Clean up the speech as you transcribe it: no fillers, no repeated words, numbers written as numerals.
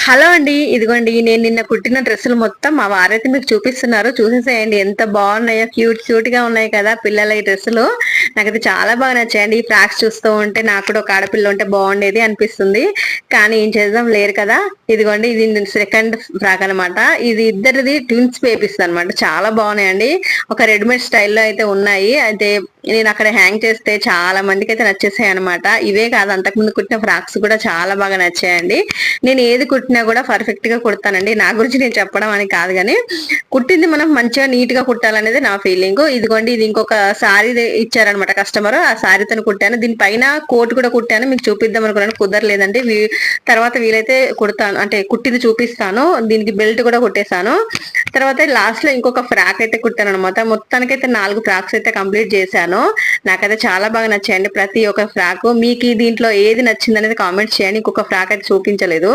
Hello అండి. ఇదిగోండి నేను నిన్న కుట్టిన డ్రెస్సులు మొత్తం మా వారైతే మీకు చూపిస్తున్నారు. చూసేసేయండి ఎంత బాగున్నాయో, క్యూట్ క్యూట్ గా ఉన్నాయి కదా పిల్లల ఈ డ్రెస్సులు. నాకైతే చాలా బాగా నచ్చాయండి. ఈ ఫ్రాక్స్ చూస్తూ ఉంటే నాకు కూడా ఒక ఆడపిల్ల ఉంటే బాగుండేది అనిపిస్తుంది. కానీ ఏం చేద్దాం, లేరు కదా. ఇదిగోండి ఇది సెకండ్ ఫ్రాక్ అనమాట. ఇది ఇద్దరిది ట్విన్స్ బేబీస్ అనమాట. చాలా బాగున్నాయండి. ఒక రెడీమేడ్ స్టైల్లో అయితే ఉన్నాయి. అయితే నేను అక్కడ హ్యాంగ్ చేస్తే చాలా మందికి అయితే నచ్చేసాయి అనమాట. ఇవే కాదు, అంతకుముందు కుట్టిన ఫ్రాక్స్ కూడా చాలా బాగా నచ్చాయండి. నేను ఏది కుట్టినా కూడా పర్ఫెక్ట్ గా కుడతానండి. నా గురించి నేను చెప్పడం అని కాదు, కానీ కుట్టింది మనం మంచిగా నీట్ గా కుట్టాలనేది నా ఫీలింగ్. ఇదిగోండి ఇది ఇంకొక సారీ ఇచ్చారనమాట కస్టమర్. ఆ సారీతో కుట్టాను. దీనిపైన కోట్ కూడా కుట్టాను. మీకు చూపిద్దాం అనుకున్నాను, కుదరలేదండి. తర్వాత వీలైతే కుడతాను, అంటే కుట్టింది చూపిస్తాను. దీనికి బెల్ట్ కూడా కుట్టేశాను. తర్వాత లాస్ట్ లో ఇంకొక ఫ్రాక్ అయితే కుట్టాను అనమాట. మొత్తానికైతే 4 ఫ్రాక్స్ అయితే కంప్లీట్ చేశాను. నాకైతే చాలా బాగా నచ్చాయండి ప్రతి ఒక్క ఫ్రాక్. మీకు దీంట్లో ఏది నచ్చింది అనేది కామెంట్ చేయండి. ఇంకొక ఫ్రాక్ అయితే చూపించలేదు.